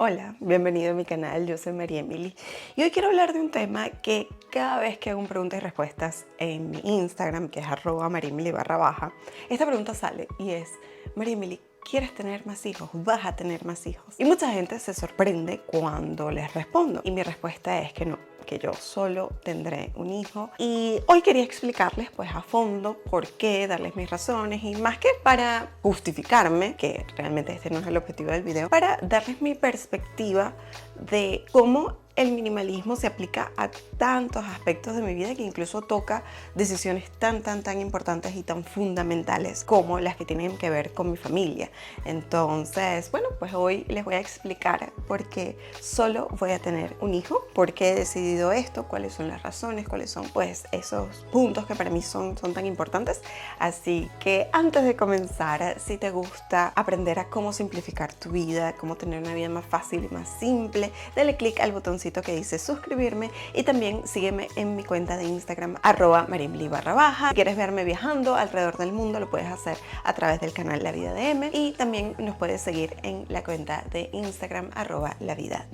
Hola, bienvenido a mi canal, yo soy María Emily y hoy quiero hablar de un tema que cada vez que hago un preguntas y respuestas en mi Instagram, que es @mariemily_baja, esta pregunta sale y es: María Emily, ¿quieres tener más hijos? ¿Vas a tener más hijos? Y mucha gente se sorprende cuando les respondo y mi respuesta es que no, que yo solo tendré un hijo. Y hoy quería explicarles pues a fondo por qué, darles mis razones y más que para justificarme, que realmente este no es el objetivo del video, para darles mi perspectiva de cómo el minimalismo se aplica a tantos aspectos de mi vida que incluso toca decisiones tan importantes y tan fundamentales como las que tienen que ver con mi familia. Entonces, bueno, pues hoy les voy a explicar por qué solo voy a tener un hijo, por qué he decidido esto, cuáles son las razones, cuáles son pues esos puntos que para mí son tan importantes. Así que antes de comenzar, si te gusta aprender a cómo simplificar tu vida, cómo tener una vida más fácil y más simple, dale click al botoncito que dice suscribirme y también sígueme en mi cuenta de Instagram @mariemily_baja. Si quieres verme viajando alrededor del mundo, lo puedes hacer a través del canal La Vida de M y también nos puedes seguir en la cuenta de Instagram @lavidadm.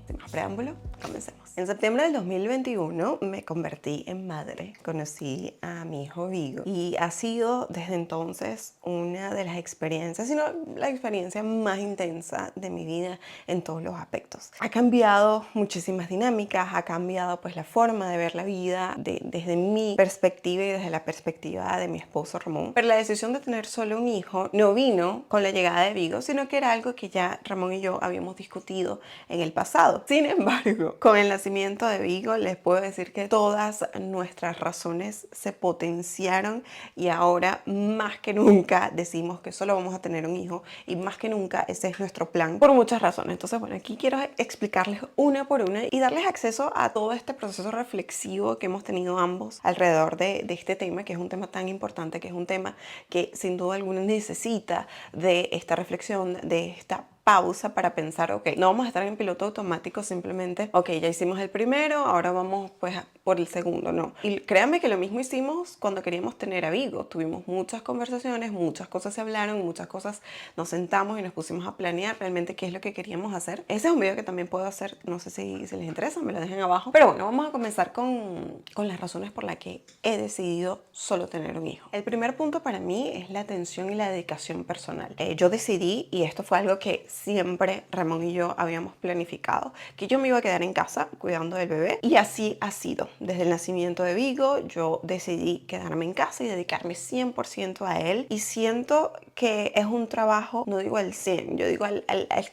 Sin más preámbulo, comencemos. En septiembre del 2021 me convertí en madre, conocí a mi hijo Vigo y ha sido desde entonces una de las experiencias, sino la experiencia más intensa de mi vida en todos los aspectos. Ha cambiado muchísimas dinámicas, ha cambiado pues la forma de ver la vida desde mi perspectiva y desde la perspectiva de mi esposo Ramón. Pero la decisión de tener solo un hijo no vino con la llegada de Vigo, sino que era algo que ya Ramón y yo habíamos discutido en el pasado. Sin embargo, con el nacimiento de Vigo les puedo decir que todas nuestras razones se potenciaron y ahora más que nunca decimos que solo vamos a tener un hijo y más que nunca ese es nuestro plan por muchas razones. Entonces, bueno, aquí quiero explicarles una por una y darles acceso a todo este proceso reflexivo que hemos tenido ambos alrededor de este tema, que es un tema tan importante, que es un tema que sin duda alguna necesita de esta reflexión, de esta pausa para pensar, ok, no vamos a estar en piloto automático simplemente, ok, ya hicimos el primero, ahora vamos pues por el segundo, no. Y créanme que lo mismo hicimos cuando queríamos tener a Vigo, tuvimos muchas conversaciones, muchas cosas se hablaron, muchas cosas nos sentamos y nos pusimos a planear realmente qué es lo que queríamos hacer. Ese es un video que también puedo hacer, no sé si les interesa, me lo dejen abajo. Pero bueno, vamos a comenzar con las razones por las que he decidido solo tener un hijo. El primer punto para mí es la atención y la dedicación personal. Yo decidí, y esto fue algo que siempre Ramón y yo habíamos planificado, que yo me iba a quedar en casa cuidando del bebé y así ha sido. Desde el nacimiento de Vigo yo decidí quedarme en casa y dedicarme 100% a él y siento que es un trabajo, no digo al 100, yo digo al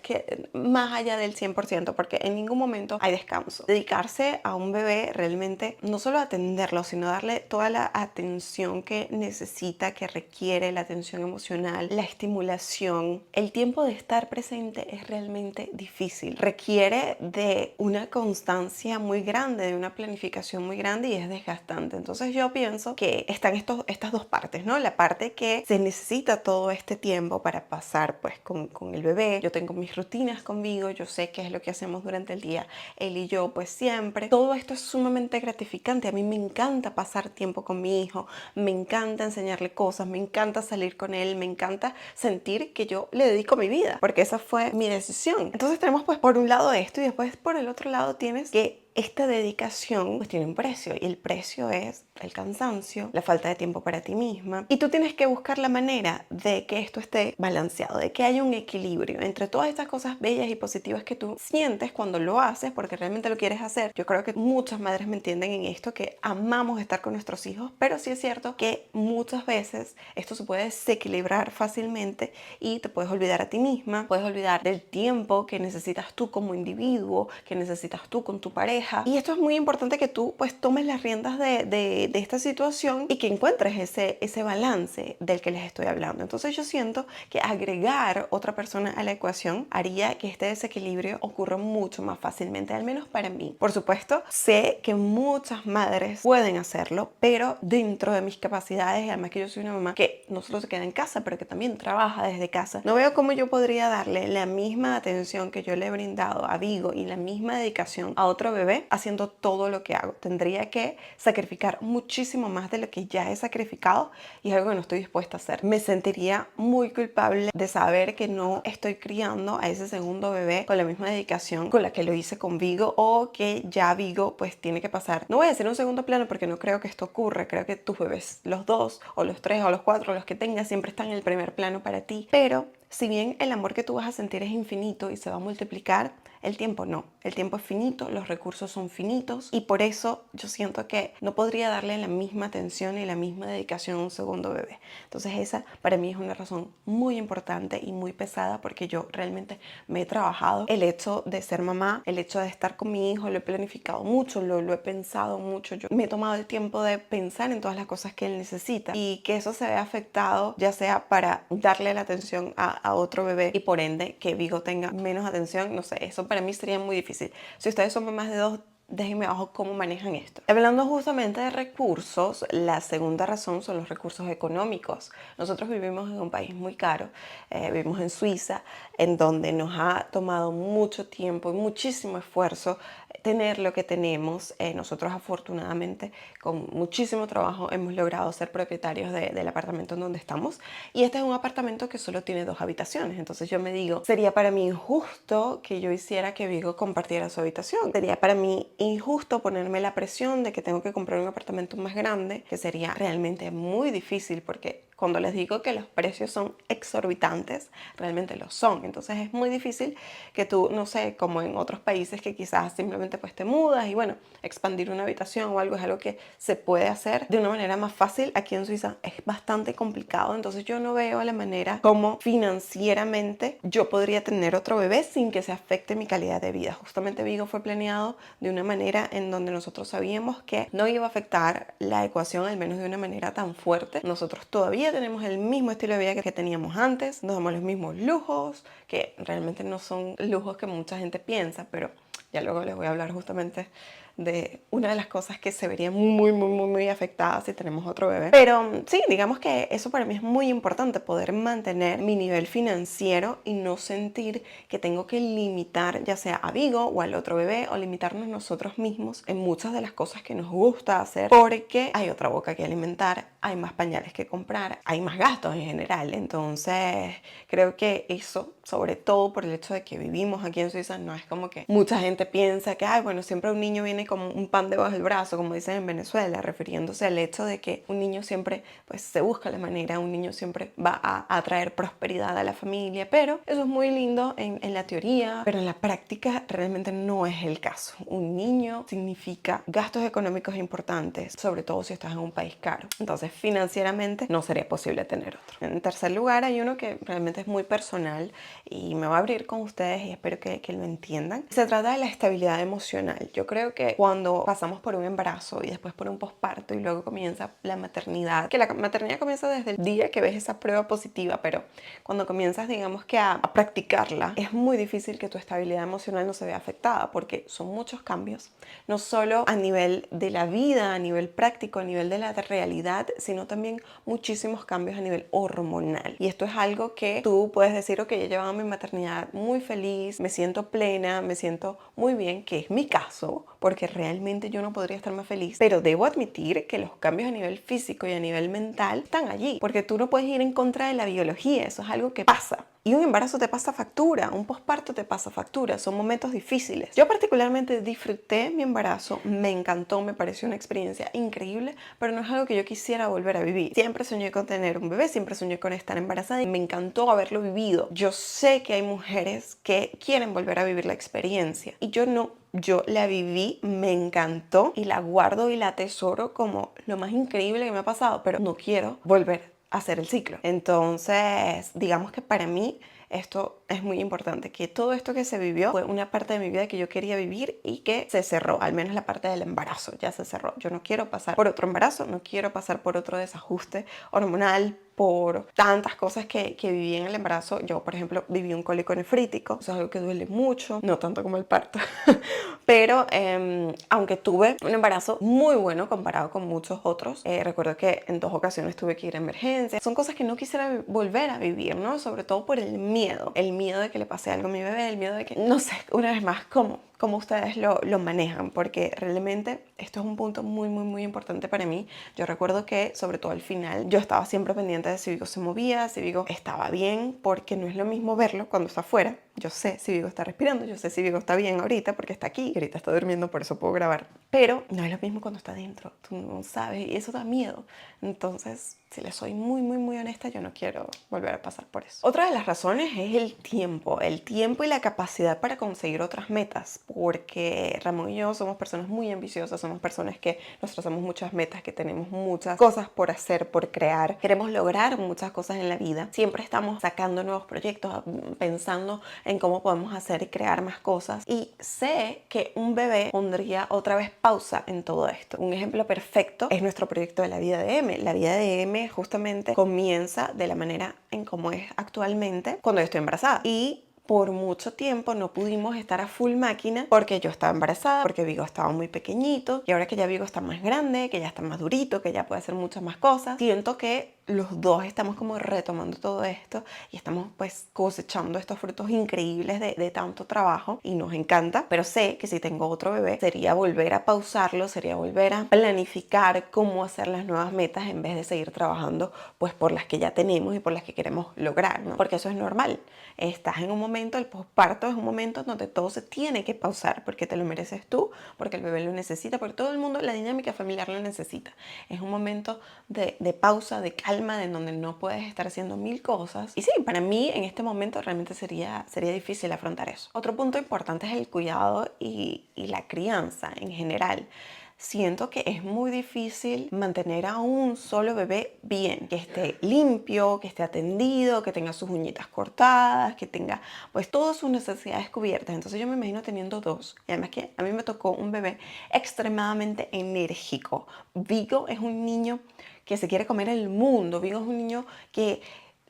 que más allá del 100% porque en ningún momento hay descanso. Dedicarse a un bebé realmente no solo atenderlo, sino darle toda la atención que necesita, que requiere, la atención emocional, la estimulación, el tiempo de estar presente es realmente difícil. Requiere de una constancia muy grande, de una planificación muy grande y es desgastante. Entonces yo pienso que están estas dos partes, ¿no? La parte que se necesita todo este tiempo para pasar pues con el bebé. Yo tengo mis rutinas conmigo, yo sé qué es lo que hacemos durante el día, él y yo pues siempre. Todo esto es sumamente gratificante. A mí me encanta pasar tiempo con mi hijo, me encanta enseñarle cosas, me encanta salir con él, me encanta sentir que yo le dedico mi vida, porque esa fue mi decisión. Entonces tenemos pues por un lado esto y después por el otro lado tienes que esta dedicación pues tiene un precio y el precio es el cansancio, la falta de tiempo para ti misma y tú tienes que buscar la manera de que esto esté balanceado, de que haya un equilibrio entre todas estas cosas bellas y positivas que tú sientes cuando lo haces porque realmente lo quieres hacer. Yo creo que muchas madres me entienden en esto, que amamos estar con nuestros hijos, pero sí es cierto que muchas veces esto se puede desequilibrar fácilmente y te puedes olvidar a ti misma, puedes olvidar del tiempo que necesitas tú como individuo, que necesitas tú con tu pareja. Y esto es muy importante que tú pues tomes las riendas de esta situación y que encuentres ese balance del que les estoy hablando. Entonces yo siento que agregar otra persona a la ecuación haría que este desequilibrio ocurra mucho más fácilmente, al menos para mí. Por supuesto, sé que muchas madres pueden hacerlo, pero dentro de mis capacidades, y además que yo soy una mamá que no solo se queda en casa, pero que también trabaja desde casa, no veo cómo yo podría darle la misma atención que yo le he brindado a Vigo y la misma dedicación a otro bebé bebé haciendo todo lo que hago. Tendría que sacrificar muchísimo más de lo que ya he sacrificado y es algo que no estoy dispuesta a hacer. Me sentiría muy culpable de saber que no estoy criando a ese segundo bebé con la misma dedicación con la que lo hice con Vigo, o que ya Vigo pues tiene que pasar, no voy a decir un segundo plano porque no creo que esto ocurra. Creo que tus bebés, los dos o los tres o los cuatro, los que tengas, siempre están en el primer plano para ti. Pero si bien el amor que tú vas a sentir es infinito y se va a multiplicar, el tiempo no. El tiempo es finito, los recursos son finitos y por eso yo siento que no podría darle la misma atención y la misma dedicación a un segundo bebé. Entonces esa para mí es una razón muy importante y muy pesada, porque yo realmente me he trabajado el hecho de ser mamá, el hecho de estar con mi hijo, lo he planificado mucho, lo he pensado mucho. Yo me he tomado el tiempo de pensar en todas las cosas que él necesita, y que eso se vea afectado ya sea para darle la atención a otro bebé y por ende que Vigo tenga menos atención, no sé, eso para mí sería muy difícil. Si ustedes son mamás de dos, déjenme abajo cómo manejan esto. Hablando justamente de recursos, la segunda razón son los recursos económicos. Nosotros vivimos en un país muy caro, vivimos en Suiza, en donde nos ha tomado mucho tiempo y muchísimo esfuerzo tener lo que tenemos. Nosotros afortunadamente con muchísimo trabajo hemos logrado ser propietarios del apartamento en donde estamos, y este es un apartamento que solo tiene 2 habitaciones. Entonces yo me digo, sería para mí injusto que yo hiciera que Vigo compartiera su habitación. Sería para mí injusto ponerme la presión de que tengo que comprar un apartamento más grande, que sería realmente muy difícil, porque cuando les digo que los precios son exorbitantes, realmente lo son. Entonces es muy difícil que tú, no sé, como en otros países que quizás simplemente pues te mudas y bueno, expandir una habitación o algo es algo que se puede hacer de una manera más fácil. Aquí en Suiza es bastante complicado, entonces yo no veo la manera como financieramente yo podría tener otro bebé sin que se afecte mi calidad de vida. Justamente Vigo fue planeado de una manera en donde nosotros sabíamos que no iba a afectar la ecuación, al menos de una manera tan fuerte. Nosotros todavía tenemos el mismo estilo de vida que teníamos antes, nos damos los mismos lujos, que realmente no son lujos que mucha gente piensa, pero ya luego les voy a hablar justamente de una de las cosas que se vería muy afectada si tenemos otro bebé. Pero sí, digamos que eso para mí es muy importante, poder mantener mi nivel financiero y no sentir que tengo que limitar ya sea a Vigo o al otro bebé, o limitarnos nosotros mismos en muchas de las cosas que nos gusta hacer, porque hay otra boca que alimentar, hay más pañales que comprar, hay más gastos en general. Entonces creo que eso, sobre todo por el hecho de que vivimos aquí en Suiza, no es como que mucha gente piensa que, ay, bueno, siempre un niño viene como un pan debajo del brazo, como dicen en Venezuela, refiriéndose al hecho de que un niño siempre pues se busca la manera, un niño siempre va a traer prosperidad a la familia. Pero eso es muy lindo en la teoría, pero en la práctica realmente no es el caso. Un niño significa gastos económicos importantes, sobre todo si estás en un país caro. Entonces financieramente no sería posible tener otro. En tercer lugar hay uno que realmente es muy personal y me voy a abrir con ustedes y espero que lo entiendan. Se trata de la estabilidad emocional. Yo creo que cuando pasamos por un embarazo y después por un posparto y luego comienza la maternidad, que la maternidad comienza desde el día que ves esa prueba positiva, pero cuando comienzas digamos que a practicarla, es muy difícil que tu estabilidad emocional no se vea afectada, porque son muchos cambios, no solo a nivel de la vida, a nivel práctico, a nivel de la realidad, sino también muchísimos cambios a nivel hormonal. Y esto es algo que tú puedes decir, ok, he llevado mi maternidad muy feliz, me siento plena, me siento muy bien, que es mi caso, porque realmente yo no podría estar más feliz, pero debo admitir que los cambios a nivel físico y a nivel mental están allí, porque tú no puedes ir en contra de la biología, eso es algo que pasa. Y un embarazo te pasa factura, un posparto te pasa factura, son momentos difíciles. Yo particularmente disfruté mi embarazo, me encantó, me pareció una experiencia increíble, pero no es algo que yo quisiera volver a vivir. Siempre soñé con tener un bebé, siempre soñé con estar embarazada y me encantó haberlo vivido. Yo sé que hay mujeres que quieren volver a vivir la experiencia y yo no. Yo la viví, me encantó y la guardo y la atesoro como lo más increíble que me ha pasado, pero no quiero volver a hacer el ciclo. Entonces, digamos que para mí esto es muy importante, que todo esto que se vivió fue una parte de mi vida que yo quería vivir y que se cerró, al menos la parte del embarazo ya se cerró. Yo no quiero pasar por otro embarazo, no quiero pasar por otro desajuste hormonal, por tantas cosas que viví en el embarazo. Yo, por ejemplo, viví un cólico nefrítico, eso es algo que duele mucho, no tanto como el parto, pero aunque tuve un embarazo muy bueno comparado con muchos otros, recuerdo que en 2 ocasiones tuve que ir a emergencia. Son cosas que no quisiera volver a vivir, ¿no? Sobre todo por el miedo de que le pase algo a mi bebé, el miedo de que, no sé, una vez más, cómo ustedes lo manejan, porque realmente esto es un punto muy importante para mí. Yo recuerdo que, sobre todo al final, yo estaba siempre pendiente de si Vigo se movía, si Vigo estaba bien, porque no es lo mismo verlo cuando está afuera. Yo sé si Vigo está respirando, yo sé si Vigo está bien ahorita porque está aquí, y ahorita está durmiendo, por eso puedo grabar. Pero no es lo mismo cuando está dentro, tú no sabes, y eso da miedo. Entonces, si les soy muy honesta, yo no quiero volver a pasar por eso. Otra de las razones es el tiempo y la capacidad para conseguir otras metas, porque Ramón y yo somos personas muy ambiciosas, somos personas que nos trazamos muchas metas, que tenemos muchas cosas por hacer, por crear, queremos lograr muchas cosas en la vida, siempre estamos sacando nuevos proyectos, pensando en cómo podemos hacer y crear más cosas, y sé que un bebé pondría otra vez pausa en todo esto. Un ejemplo perfecto es nuestro proyecto de la vida de M. La vida de M justamente comienza de la manera en cómo es actualmente cuando yo estoy embarazada, y por mucho tiempo no pudimos estar a full máquina porque yo estaba embarazada, porque Vigo estaba muy pequeñito, y ahora que ya Vigo está más grande, que ya está más durito, que ya puede hacer muchas más cosas, siento que los dos estamos como retomando todo esto y estamos pues cosechando estos frutos increíbles de tanto trabajo, y nos encanta. Pero sé que si tengo otro bebé sería volver a pausarlo, sería volver a planificar cómo hacer las nuevas metas en vez de seguir trabajando pues por las que ya tenemos y por las que queremos lograr, ¿no? Porque eso es normal. Estás en un momento, el posparto es un momento donde todo se tiene que pausar, porque te lo mereces tú, porque el bebé lo necesita, porque todo el mundo, la dinámica familiar lo necesita. Es un momento de pausa, de calma, de donde no puedes estar haciendo mil cosas. Y sí, para mí en este momento realmente sería difícil afrontar eso. Otro punto importante es el cuidado y la crianza en general. Siento que es muy difícil mantener a un solo bebé bien, que esté limpio, que esté atendido, que tenga sus uñitas cortadas, que tenga pues todas sus necesidades cubiertas. Entonces yo me imagino teniendo 2. Y además que a mí me tocó un bebé extremadamente enérgico. Vigo es un niño que se quiere comer el mundo. Vigo es un niño que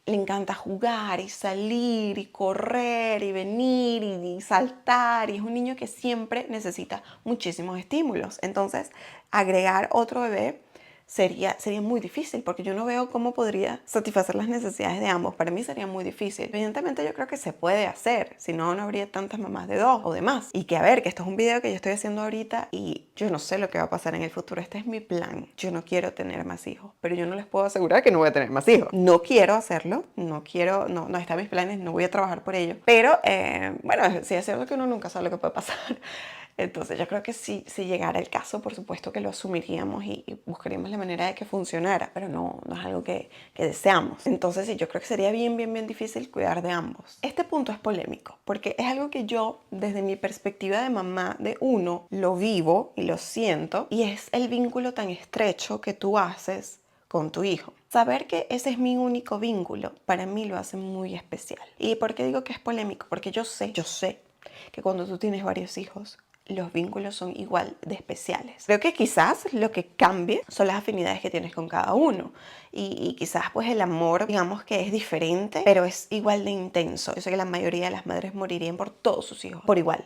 le encanta jugar y salir y correr y venir y saltar, y es un niño que siempre necesita muchísimos estímulos. Entonces, agregar otro bebé sería muy difícil, porque yo no veo cómo podría satisfacer las necesidades de ambos. Para mí sería muy difícil. Evidentemente yo creo que se puede hacer, si no, no habría tantas mamás de 2 o de más. Y que a ver, que esto es un video que yo estoy haciendo ahorita y yo no sé lo que va a pasar en el futuro. Este es mi plan. Yo no quiero tener más hijos, pero yo no les puedo asegurar que no voy a tener más hijos. No quiero hacerlo, no está en mis planes, no voy a trabajar por ello. Pero bueno, sí es cierto que uno nunca sabe lo que puede pasar. Entonces yo creo que si llegara el caso, por supuesto que lo asumiríamos y buscaríamos la manera de que funcionara, pero no es algo que deseamos. Entonces sí, yo creo que sería bien difícil cuidar de ambos. Este punto es polémico, porque es algo que yo, desde mi perspectiva de mamá de uno, lo vivo y lo siento, y es el vínculo tan estrecho que tú haces con tu hijo. Saber que ese es mi único vínculo, para mí lo hace muy especial. ¿Y por qué digo que es polémico? Porque yo sé que cuando tú tienes varios hijos, los vínculos son igual de especiales. Creo que quizás lo que cambie son las afinidades que tienes con cada uno, y quizás pues el amor, digamos que es diferente, pero es igual de intenso. Yo sé que la mayoría de las madres morirían por todos sus hijos, por igual.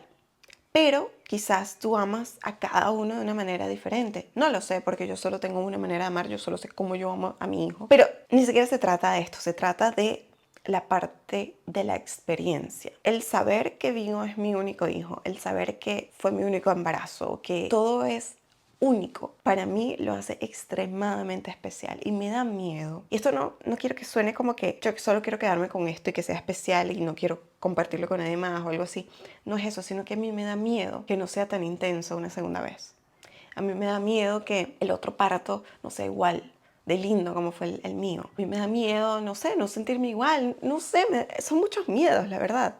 Pero quizás tú amas a cada uno de una manera diferente. No lo sé, porque yo solo tengo una manera de amar, yo solo sé cómo yo amo a mi hijo. Pero ni siquiera se trata de esto, se trata de la parte de la experiencia. El saber que Vigo es mi único hijo, el saber que fue mi único embarazo, que todo es único, para mí lo hace extremadamente especial, y me da miedo. Y esto no quiero que suene como que yo solo quiero quedarme con esto y que sea especial y no quiero compartirlo con nadie más o algo así. No es eso, sino que a mí me da miedo que no sea tan intenso una segunda vez. A mí me da miedo que el otro parto no sea igual de lindo como fue el mío. A mí me da miedo, no sé, no sentirme igual, no sé, son muchos miedos, la verdad.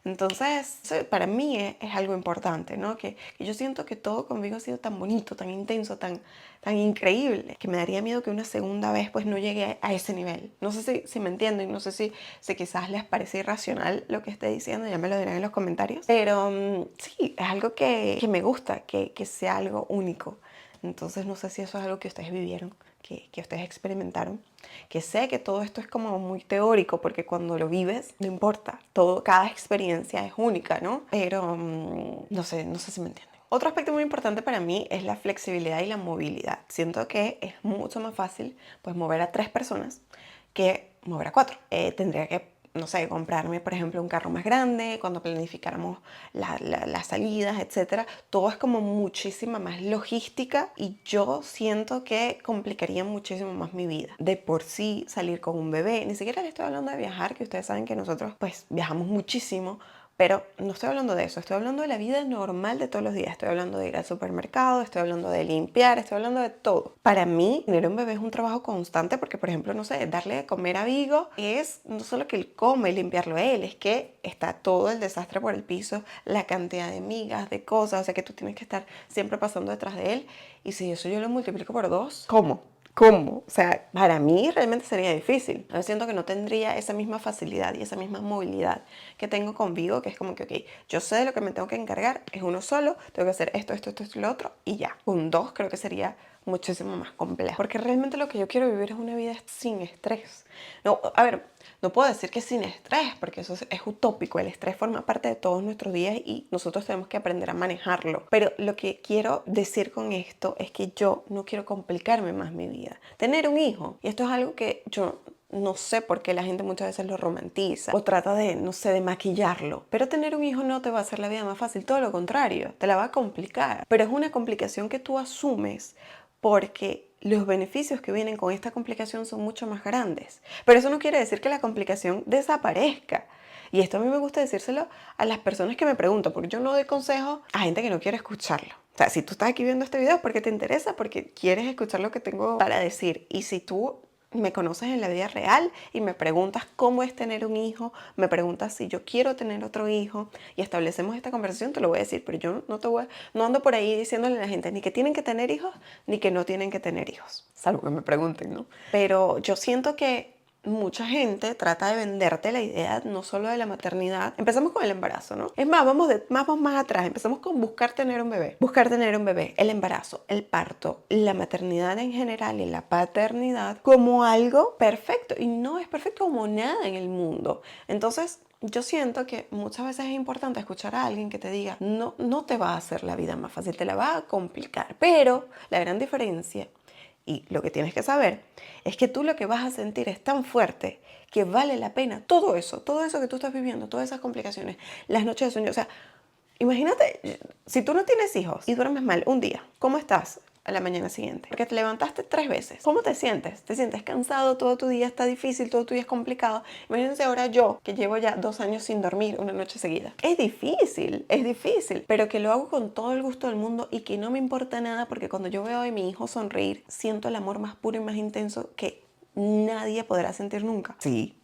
Entonces, eso para mí es algo importante, ¿no? Que yo siento que todo conmigo ha sido tan bonito, tan intenso, tan increíble, que me daría miedo que una segunda vez pues no llegue a ese nivel. No sé si me entienden, no sé si quizás les parece irracional lo que estoy diciendo, ya me lo dirán en los comentarios. Pero sí, es algo que me gusta, que sea algo único. Entonces no sé si eso es algo que ustedes vivieron que ustedes experimentaron, que sé que todo esto es como muy teórico porque cuando lo vives no importa, cada experiencia es única, ¿no? Pero no sé si me entienden. Otro aspecto muy importante para mí es la flexibilidad y la movilidad. Siento que es mucho más fácil pues mover a 3 personas que mover a 4. Tendría que, no sé, comprarme, por ejemplo, un carro más grande, cuando planificáramos las salidas, etcétera. Todo es como muchísima más logística y yo siento que complicaría muchísimo más mi vida. De por sí, salir con un bebé, ni siquiera le estoy hablando de viajar, que ustedes saben que nosotros pues viajamos muchísimo, pero no estoy hablando de eso, estoy hablando de la vida normal de todos los días. Estoy hablando de ir al supermercado, estoy hablando de limpiar, estoy hablando de todo. Para mí, tener un bebé es un trabajo constante porque, por ejemplo, no sé, darle de comer a Vigo es no solo que él come y limpiarlo él, es que está todo el desastre por el piso, la cantidad de migas, de cosas, o sea que tú tienes que estar siempre pasando detrás de él. Y si eso yo lo multiplico por 2, ¿cómo? ¿Cómo? O sea, para mí realmente sería difícil. Yo siento que no tendría esa misma facilidad y esa misma movilidad que tengo con Vigo, que es como que, ok, yo sé de lo que me tengo que encargar, es uno solo, tengo que hacer esto y lo otro, y ya. Con 2 creo que sería muchísimo más complejo. Porque realmente lo que yo quiero vivir es una vida sin estrés. No, a ver, no puedo decir que sin estrés, porque eso es utópico. El estrés forma parte de todos nuestros días y nosotros tenemos que aprender a manejarlo. Pero lo que quiero decir con esto es que yo no quiero complicarme más mi vida. Tener un hijo, y esto es algo que yo no sé por qué la gente muchas veces lo romantiza o trata de, no sé, de maquillarlo. Pero tener un hijo no te va a hacer la vida más fácil, todo lo contrario, te la va a complicar. Pero es una complicación que tú asumes porque los beneficios que vienen con esta complicación son mucho más grandes. Pero eso no quiere decir que la complicación desaparezca. Y esto a mí me gusta decírselo a las personas que me preguntan, porque yo no doy consejos a gente que no quiere escucharlo. O sea, si tú estás aquí viendo este video es porque te interesa, porque quieres escuchar lo que tengo para decir. Y si tú me conoces en la vida real y me preguntas cómo es tener un hijo, me preguntas si yo quiero tener otro hijo y establecemos esta conversación, te lo voy a decir, pero yo no ando por ahí diciéndole a la gente ni que tienen que tener hijos ni que no tienen que tener hijos, salvo que me pregunten, ¿no? Pero yo siento que mucha gente trata de venderte la idea no solo de la maternidad. Empezamos con el embarazo, ¿no? Es más, vamos más atrás. Empezamos con buscar tener un bebé. Buscar tener un bebé, el embarazo, el parto, la maternidad en general y la paternidad como algo perfecto. Y no es perfecto como nada en el mundo. Entonces, yo siento que muchas veces es importante escuchar a alguien que te diga, no te va a hacer la vida más fácil, te la va a complicar. Pero la gran diferencia y lo que tienes que saber es que tú lo que vas a sentir es tan fuerte que vale la pena todo eso que tú estás viviendo, todas esas complicaciones, las noches de sueño. O sea, imagínate, si tú no tienes hijos y duermes mal un día, ¿cómo estás a la mañana siguiente? Porque te levantaste 3 veces. ¿Cómo te sientes? ¿Te sientes cansado? Todo tu día está difícil, todo tu día es complicado. Imagínense ahora yo, que llevo ya 2 años sin dormir una noche seguida. Es difícil, pero que lo hago con todo el gusto del mundo y que no me importa nada porque cuando yo veo a mi hijo sonreír, siento el amor más puro y más intenso que nadie podrá sentir nunca. Sí.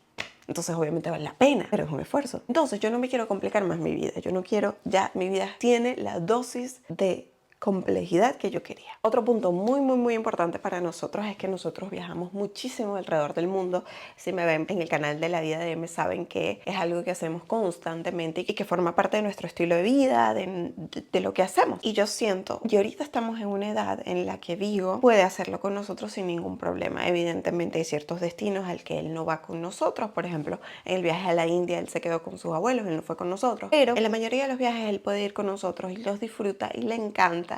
Entonces obviamente vale la pena, pero es un esfuerzo. Entonces yo no me quiero complicar más mi vida. Yo no quiero, ya mi vida tiene la dosis de complejidad que yo quería. Otro punto muy importante para nosotros es que nosotros viajamos muchísimo alrededor del mundo. Si me ven en el canal de La Vida de M, saben que es algo que hacemos constantemente y que forma parte de nuestro estilo de vida, de lo que hacemos. Y yo siento, y ahorita estamos en una edad en la que Vigo puede hacerlo con nosotros sin ningún problema. Evidentemente hay ciertos destinos al que él no va con nosotros. Por ejemplo, en el viaje a la India él se quedó con sus abuelos, él no fue con nosotros. Pero en la mayoría de los viajes él puede ir con nosotros y los disfruta y le encanta.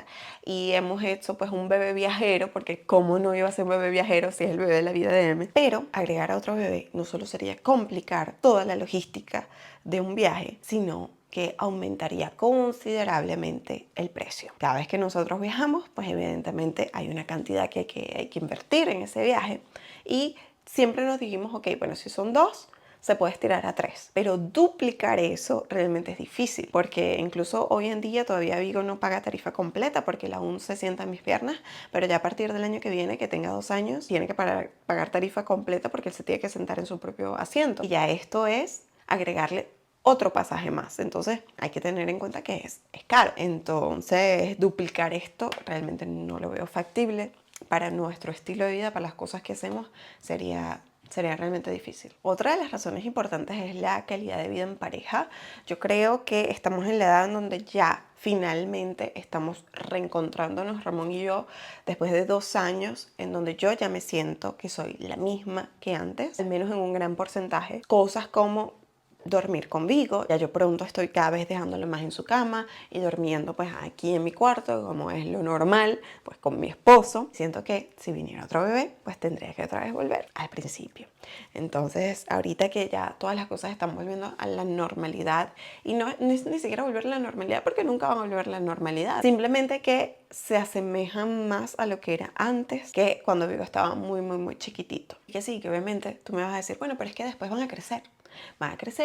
Y hemos hecho pues un bebé viajero, porque cómo no iba a ser un bebé viajero si es el bebé de La Vida de M. Pero agregar a otro bebé no solo sería complicar toda la logística de un viaje, sino que aumentaría considerablemente el precio. Cada vez que nosotros viajamos, pues evidentemente hay una cantidad que hay que invertir en ese viaje y siempre nos dijimos, ok, bueno, si son 2, se puede estirar a 3. Pero duplicar eso realmente es difícil, porque incluso hoy en día todavía Vigo no paga tarifa completa porque él aún se sienta en mis piernas, pero ya a partir del año que viene, que tenga 2 años, tiene que pagar tarifa completa porque él se tiene que sentar en su propio asiento. Y ya esto es agregarle otro pasaje más. Entonces hay que tener en cuenta que es caro. Entonces duplicar esto realmente no lo veo factible. Para nuestro estilo de vida, para las cosas que hacemos, sería sería realmente difícil. Otra de las razones importantes es la calidad de vida en pareja. Yo creo que estamos en la edad en donde ya finalmente estamos reencontrándonos, Ramón y yo, después de 2 años, en donde yo ya me siento que soy la misma que antes, al menos en un gran porcentaje. Cosas como dormir conmigo, ya yo pronto estoy cada vez dejándolo más en su cama y durmiendo pues aquí en mi cuarto, como es lo normal, pues con mi esposo. Siento que si viniera otro bebé, pues tendría que otra vez volver al principio. Entonces, ahorita que ya todas las cosas están volviendo a la normalidad, y no ni siquiera volver a la normalidad, porque nunca van a volver a la normalidad, simplemente que se asemejan más a lo que era antes, que cuando Vivo estaba muy chiquitito. Y que sí, que obviamente tú me vas a decir, bueno, pero es que después van a crecer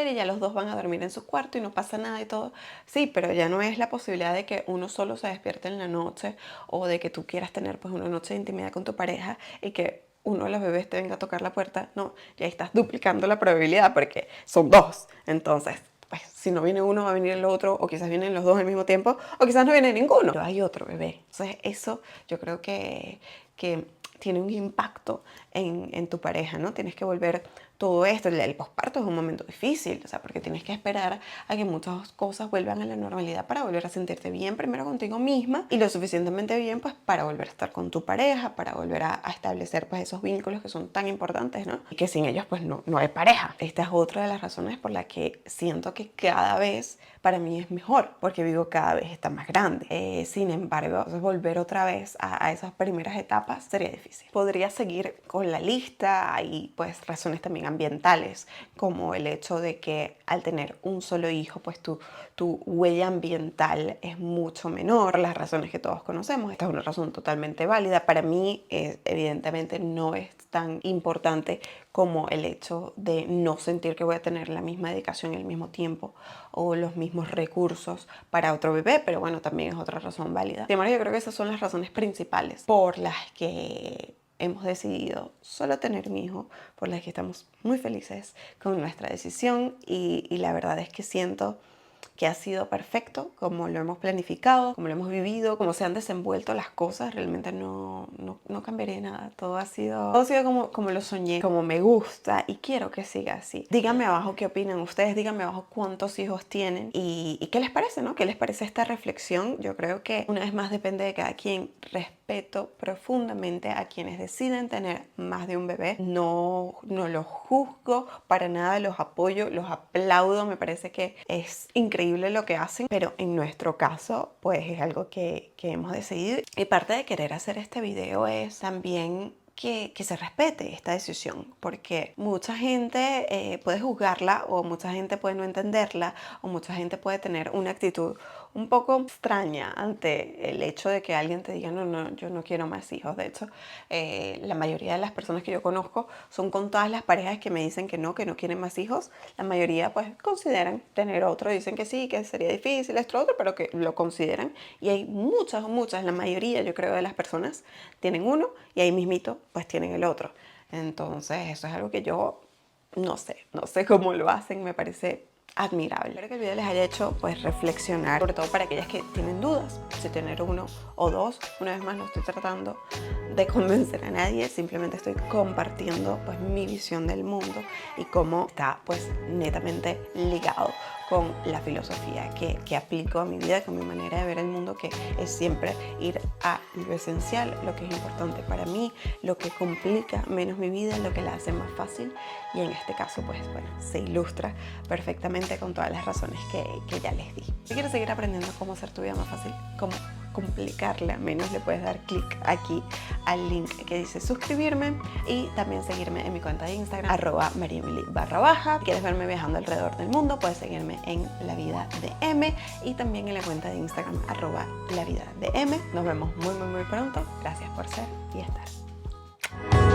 y ya los dos van a dormir en su cuarto y no pasa nada y todo. Sí, pero ya no es la posibilidad de que uno solo se despierte en la noche, o de que tú quieras tener pues una noche de intimidad con tu pareja y que uno de los bebés te venga a tocar la puerta. No, ya estás duplicando la probabilidad porque son 2. Entonces, pues si no viene uno va a venir el otro, o quizás vienen los 2 al mismo tiempo, o quizás no viene ninguno, pero hay otro bebé. Entonces eso yo creo que tiene un impacto en tu pareja, ¿no? Tienes que volver todo esto. El posparto es un momento difícil, o sea, porque tienes que esperar a que muchas cosas vuelvan a la normalidad para volver a sentirte bien primero contigo misma, y lo suficientemente bien pues para volver a estar con tu pareja, para volver a establecer pues esos vínculos que son tan importantes, ¿no? Y que sin ellos pues no hay pareja. Esta es otra de las razones por la que siento que cada vez para mí es mejor, porque Vivo cada vez está más grande. Sin embargo, volver otra vez a esas primeras etapas sería difícil. Podría seguir con la lista. Hay pues razones también ambientales, como el hecho de que al tener un solo hijo, pues tu huella ambiental es mucho menor. Las razones que todos conocemos. Esta es una razón totalmente válida. Para mí, evidentemente, no es tan importante como el hecho de no sentir que voy a tener la misma dedicación y el mismo tiempo o los mismos recursos para otro bebé, pero bueno, también es otra razón válida. Sin embargo, yo creo que esas son las razones principales por las que hemos decidido solo tener un hijo, por las que estamos muy felices con nuestra decisión, y la verdad es que siento que ha sido perfecto como lo hemos planificado, como lo hemos vivido, como se han desenvuelto las cosas. Realmente no cambiaría nada. Todo ha sido como lo soñé, como me gusta, y quiero que siga así. Díganme abajo qué opinan ustedes, díganme abajo cuántos hijos tienen y qué les parece, ¿no? ¿Qué les parece esta reflexión? Yo creo que una vez más depende de cada quien. Respeto profundamente a quienes deciden tener más de un bebé. No los juzgo para nada, los apoyo, los aplaudo. Me parece que es increíble lo que hacen, pero en nuestro caso pues es algo que hemos decidido, y parte de querer hacer este video es también que se respete esta decisión, porque mucha gente puede juzgarla, o mucha gente puede no entenderla, o mucha gente puede tener una actitud un poco extraña ante el hecho de que alguien te diga no, yo no quiero más hijos. De hecho, la mayoría de las personas que yo conozco son con todas las parejas que me dicen que no quieren más hijos. La mayoría pues consideran tener otro, dicen que sí, que sería difícil esto otro, pero que lo consideran. Y hay muchas, la mayoría yo creo de las personas tienen uno y ahí mismito pues tienen el otro. Entonces eso es algo que yo no sé cómo lo hacen, me parece admirable. Espero que el video les haya hecho pues reflexionar, sobre todo para aquellas que tienen dudas si tener uno o dos. Una vez más, no estoy tratando de convencer a nadie, simplemente estoy compartiendo pues mi visión del mundo y cómo está pues netamente ligado con la filosofía que aplico a mi vida, con mi manera de ver el mundo, que es siempre ir a lo esencial, lo que es importante para mí, lo que complica menos mi vida, lo que la hace más fácil, y en este caso pues bueno, se ilustra perfectamente con todas las razones que ya les di. Si quieres seguir aprendiendo cómo hacer tu vida más fácil, cómo complicarla menos, le puedes dar clic aquí al link que dice suscribirme, y también seguirme en mi cuenta de Instagram @mariemily_. Si quieres verme viajando alrededor del mundo, puedes seguirme en La Vida de M, y también en la cuenta de Instagram @lavidadem. Nos vemos muy pronto. Gracias por ser y estar.